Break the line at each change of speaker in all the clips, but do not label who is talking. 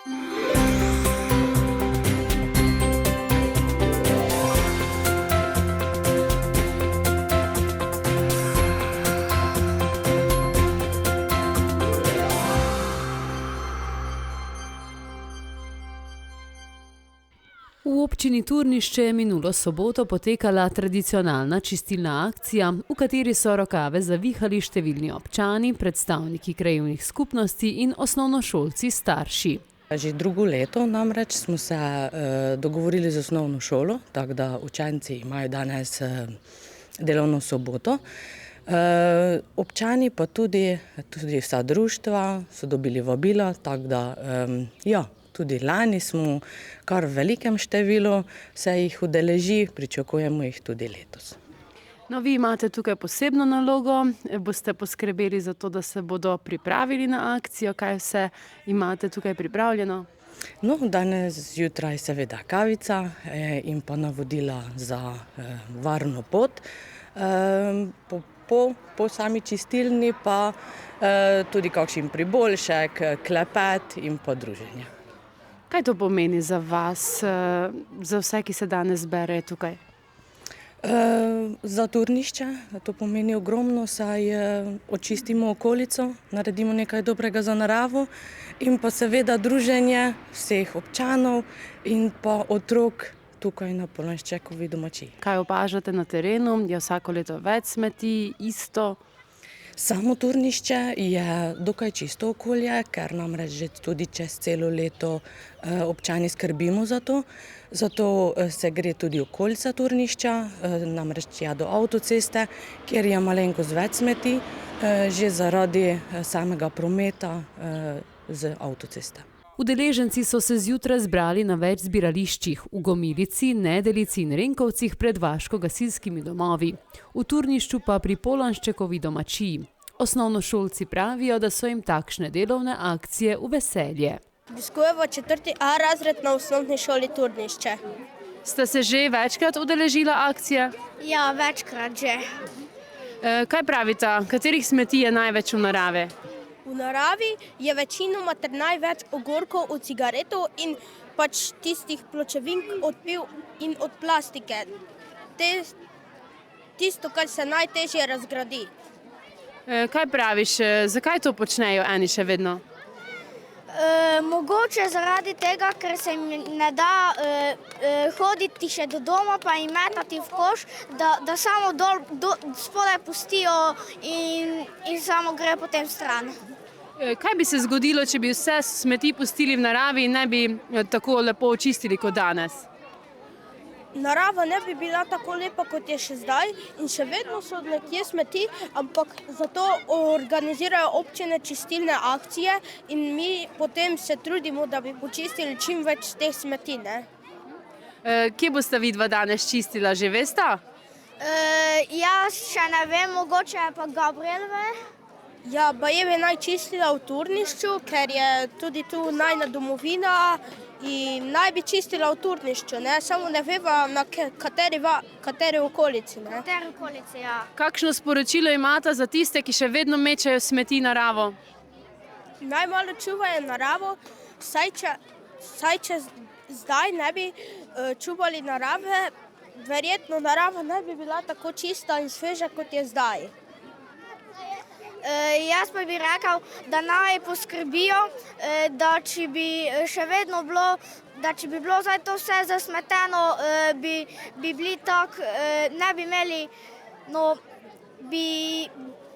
V občini Turnišče je minulo soboto potekala tradicionalna čistilna akcija, v kateri so rokave zavihali številni občani, predstavniki krajevnih skupnosti in osnovnošolci starši.
Že drugo leto namreč smo se dogovorili z osnovno šolo, tako da učenci imajo danes delovno soboto. Občani pa tudi vsa društva so dobili vabila, tako da tudi lani smo kar v velikem številu se jih udeleži, pričakujemo jih tudi letos.
No, vi imate tukaj posebno nalogo, boste poskrbeli za to, da se bodo pripravili na akcijo, kaj vse imate tukaj pripravljeno?
No, danes zjutraj seveda kavica in pa navodila za varno pot. Po sami čistilni pa tudi kakšen priboljšek, klepet in pa druženje.
Kaj to pomeni za vas, za vse, ki se danes zberejo tukaj?
Za Turnišče to pomeni ogromno, saj očistimo okolico, naredimo nekaj dobrega za naravo in pa seveda druženje vseh občanov in pa otrok tukaj na Polonščekovi domačiji.
Kaj opažate na terenu? Je vsako leto več smeti, isto?
Samo Turnišče je dokaj čisto okolje, ker namreč že tudi čez celo leto občani skrbimo za to. Zato se gre tudi okolica Turnišča, namreč tja do avtoceste, kjer je malenkost več smeti, že zaradi samega prometa z avtoceste.
Udeleženci so se zjutraj zbrali na več zbirališčih v Gomilici, Nedelici in Renkovcih pred vaško-gasilskimi domovi, v Turnišču pa pri Polonščekovi domačiji. Osnovnošolci pravijo, da so jim takšne delovne akcije v veselje.
Obiskujemo 4A razred na osnovni šoli Turnišče.
Ste se že večkrat udeležila akcije?
Ja, večkrat že.
Kaj pravite, katerih smeti je največ v naravi?
V naravi je večinoma ter največ ogorkov od cigaretov in pač tistih pločevink od piv in od plastike. Tisto, kar se najtežje razgradi.
Kaj praviš, zakaj to počnejo eni še vedno?
Mogoče zaradi tega, ker se jim ne da hoditi še do doma pa jim metati v koš, da samo spodaj pustijo in samo gre potem stran.
Kaj bi se zgodilo, če bi vse smeti pustili v naravi in ne bi tako lepo očistili kot danes?
Narava ne bi bila tako lepa, kot je še zdaj in še vedno so nekje smeti, ampak zato organizirajo občine čistilne akcije in mi potem se trudimo, da bi počistili čim več teh smeti.
Kje boste vidva danes čistila, že veste?
Jaz še ne vem, mogoče je pa Gabriel ve.
Ja, baje bi naj čistila v Turnišču, ker je tudi tu najna domovina in naj bi čistila v Turnišču, samo ne veva na kateri okolici.
Kateri okolici, ja.
Kakšno sporočilo imate za tiste, ki še vedno mečejo smeti v naravo?
Naj malo čuvajo naravo, saj če zdaj ne bi čuvali narave, verjetno narava ne bi bila tako čista in sveža, kot je zdaj.
Jaz pa bi rekel, da naj poskrbijo, da če bi še vedno bilo, da če bi bilo zdaj to vse zasmeteno, bi bili tako, ne bi imeli, no, bi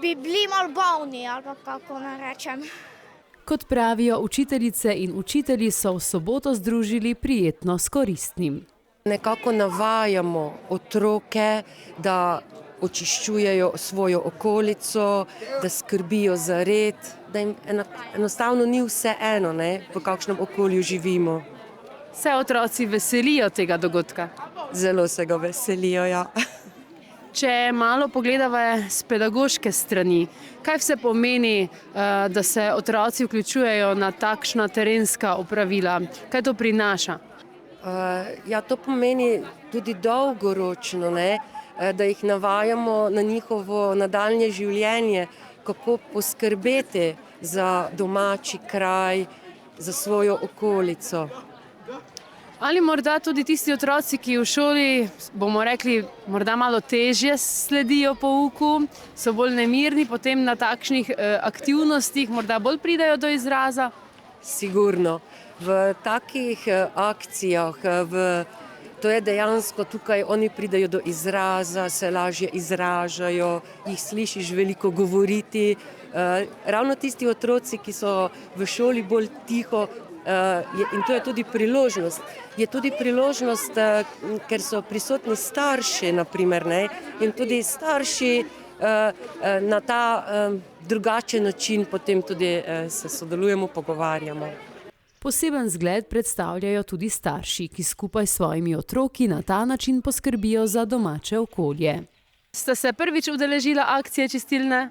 bili malo bolni, ali pa kako naj rečem.
Kot pravijo učiteljice in učitelji, so v soboto združili prijetno s koristnim.
Nekako navajamo otroke, da očiščujejo svojo okolico, da skrbijo za red, da jim enostavno ni vseeno, v kakšnem okolju živimo.
Se otroci veselijo tega dogodka?
Zelo se ga veselijo, ja.
Če malo pogledava s pedagoške strani, kaj vse pomeni, da se otroci vključujejo na takšna terenska opravila? Kaj to prinaša?
Ja, to pomeni tudi dolgoročno, da jih navajamo na njihovo nadaljnje življenje, kako poskrbeti za domači kraj, za svojo okolico.
Ali morda tudi tisti otroci, ki v šoli, bomo rekli, morda malo težje sledijo pouku, so bolj nemirni, potem na takšnih aktivnostih morda bolj pridejo do izraza?
Sigurno. V takih akcijah, to je dejansko tukaj, oni pridejo do izraza, se lažje izražajo, jih slišiš veliko govoriti. Ravno tisti otroci, ki so v šoli bolj tiho, in to je tudi priložnost. Je tudi priložnost, ker so prisotni starši, naprimer, ne? In tudi starši na ta drugačen način potem tudi se sodelujemo, pogovarjamo.
Poseben zgled predstavljajo tudi starši, ki skupaj s svojimi otroki na ta način poskrbijo za domače okolje. Ste se prvič udeležila akcije čistilne?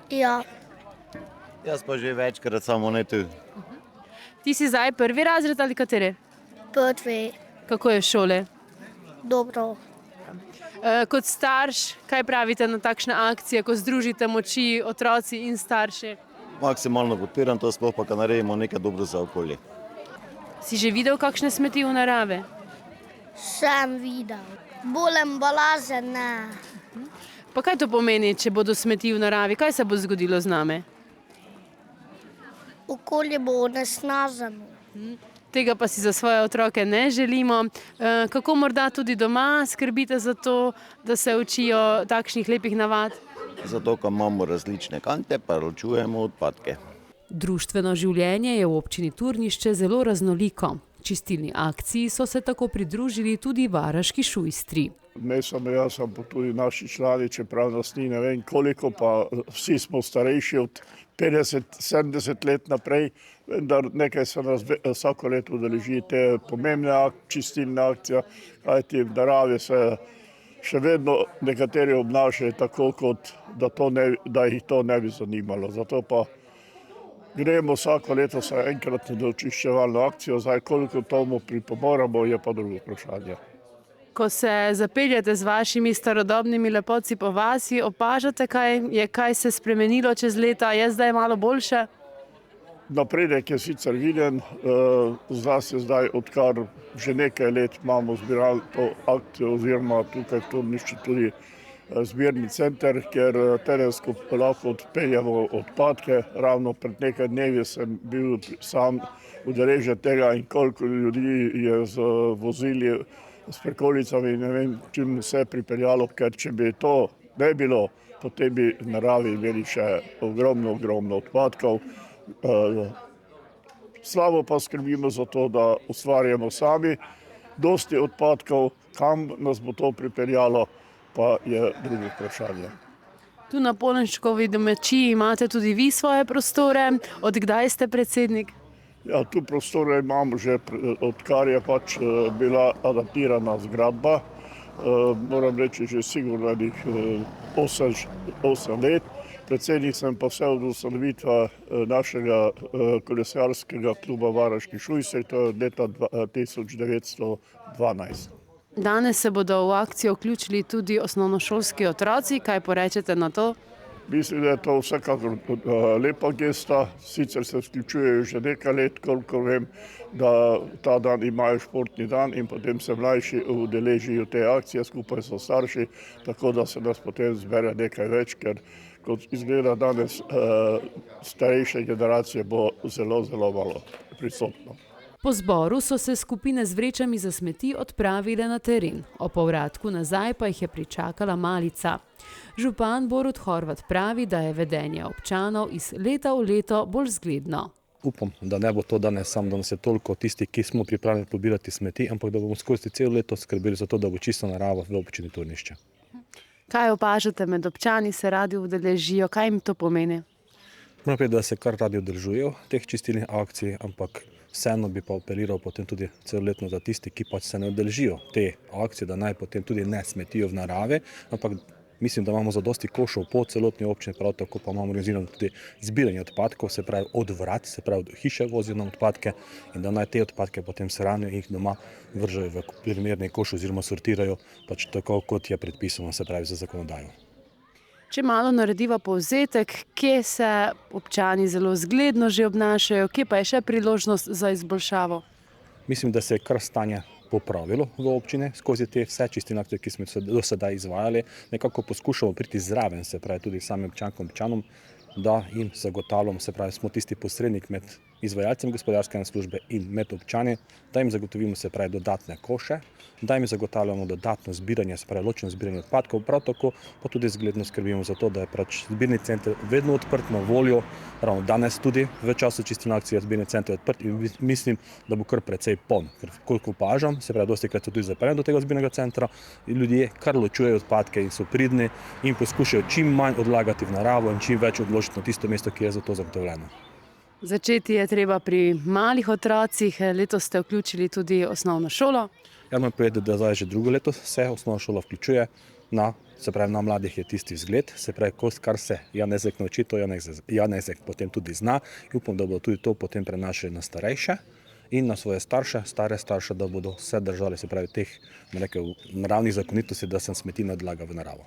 Ja,
Jaz pa že večkrat, samo ne tu.
Ti si zdaj prvi razred ali kateri?
prvi,
Kako je v šoli?
dobro.
Kot starš, kaj pravite na takšne akcije, ko združite moči otroci in starši?
Maksimalno podpiram to, sploh pa, ko naredimo nekaj dobro za okolje.
Si že videl kakšne smeti v naravi?
Sem videl. Bolj embalaže ne.
Pa kaj to pomeni, če bodo smeti v naravi? Kaj se bo zgodilo z nami?
Okolje bo onesnaženo.
Tega pa si za svoje otroke ne želimo. Kako morda tudi doma skrbite za to, da se učijo takšnih lepih navad?
Zato, ker imamo različne kante, pa ločujemo odpadke.
Društveno življenje je v občini Turnišče zelo raznoliko. Čistilni akciji so se tako pridružili tudi varaški šujstri.
Ne samo jaz, ampak tudi naši člani, čeprav nas ni ne vem koliko, pa vsi smo starejši od 50-70 let naprej, vendar nekaj se nas vsako leto udeleži te pomembne čistilne akcije, kajti v naravi se še vedno nekateri obnašajo tako, kot da jih to ne bi zanimalo. Zato pa gremo vsako leto enkrat na očiščevalno akcijo, zdaj koliko tomu pripomoramo, je pa drugo vprašanje.
Ko se zapeljete z vašimi starodobnimi lepotci po vasi, opažate, kaj se je spremenilo čez leta, je zdaj malo boljše?
Napredek je sicer viden, zlasti zdaj, odkar že nekaj let imamo zbirali to akcijo oziroma tukaj v Turnišču tudi zbirni center, kjer terensko lahko odpeljamo odpadke. Ravno pred nekaj dnevi sem bil sam udeležen tega in koliko ljudi je z vozili, s prekolicami, ne vem, čim se je pripeljalo, ker če bi to ne bilo, potem bi v naravi imeli še ogromno odpadkov. Slabo pa skrbimo za to, da ustvarjamo sami dosti odpadkov, kam nas bo to pripeljalo, pa je drugo vprašanje.
Tu na Polenščkovi domačiji imate tudi vi svoje prostore. Od kdaj ste predsednik?
Ja, tu prostore imamo že odkar je pač bila adaptirana zgradba. Moram reči, že sigurno 8 let. Predsednik sem pa vse od ustanovitve našega kolesarskega kluba Varaški šujstri, to je od leta 1912.
Danes se bodo v akcijo vključili tudi osnovnošolski otroci. Kaj porečete na to?
Mislim, da je to vsekakor lepa gesta. Sicer se vključujejo že nekaj let, koliko vem, da ta dan imajo športni dan in potem se mlajši udeležijo te akcije skupaj so starši, tako da se nas potem zbere nekaj več, ker kot izgleda danes starejše generacije bo zelo malo prisotno.
Po zboru so se skupine z vrečami za smeti odpravile na teren. O povratku nazaj pa jih je pričakala malica. Župan Borut Horvat pravi, da je vedenje občanov iz leta v leto bolj zgledno.
Upam, da ne bo to danes samo, da nas je toliko tisti, ki smo pripravljeni pobirati smeti, ampak da bomo skozi celo leto skrbeli za to, da bo čisto narava v občini Turnišče.
Kaj opažate med občani, se radi udeležijo, kaj jim to pomeni?
Moram reči, da se kar radi udeležujejo teh čistilnih akcij, ampak vseeno bi pa apeliral potem tudi celoletno za tisti, ki pač se ne udeležijo te akcije, da naj potem tudi ne smetijo v naravi, ampak mislim, da imamo zadosti košov po celotni občini, prav tako pa imamo organizirano tudi zbiranje odpadkov, se pravi od vrat, se pravi od hiše vozijo na odpadke in da naj te odpadke potem shranijo in jih doma vržejo v primerni koš oziroma sortirajo pač tako, kot je predpisano, se pravi za zakonodajo.
Če malo narediva povzetek, kje se občani zelo zgledno že obnašajo, kje pa je še priložnost za izboljšavo?
Mislim, da se je kar stanje popravilo v občine skozi te vse čistilne akcije, ki smo do sedaj izvajali. Nekako poskušamo priti zraven, se pravi tudi samim občanom, da jim zagotavljamo, se pravi smo tisti posrednik med izvajalcem gospodarske službe in med občani, da jim zagotovimo, se pravi, dodatne koše, da jim zagotavljamo dodatno zbiranje, se pravi ločeno zbiranje odpadkov, prav tako pa tudi zgledno skrbimo za to, da je zbirni center vedno odprt na voljo, ravno danes tudi v času čistilne akcije zbirni center odprt in mislim, da bo kar precej poln, ker koliko opažam, se pravi, dostikrat se tudi zaprem do tega zbirnega centra in ljudje kar ločujejo odpadke in so pridni in poskušajo čim manj odlagati v naravo in čim več odložiti na tisto mesto, ki je za to zagotovljeno.
Začeti je treba pri malih otrocih, letos ste vključili tudi osnovno šolo.
Ja, moram povedati, da zdaj že drugo leto se osnovna šola vključuje se pravi, na mladih je tisti vzgled, se pravi, kar se Janezek nauči, to Janezek potem tudi zna in upam, da bodo tudi to potem prenašali na starejše in na svoje starše, stare starše, da bodo vse držali, se pravi, teh naravnih zakonitosti, da se smeti ne odlaga v naravo.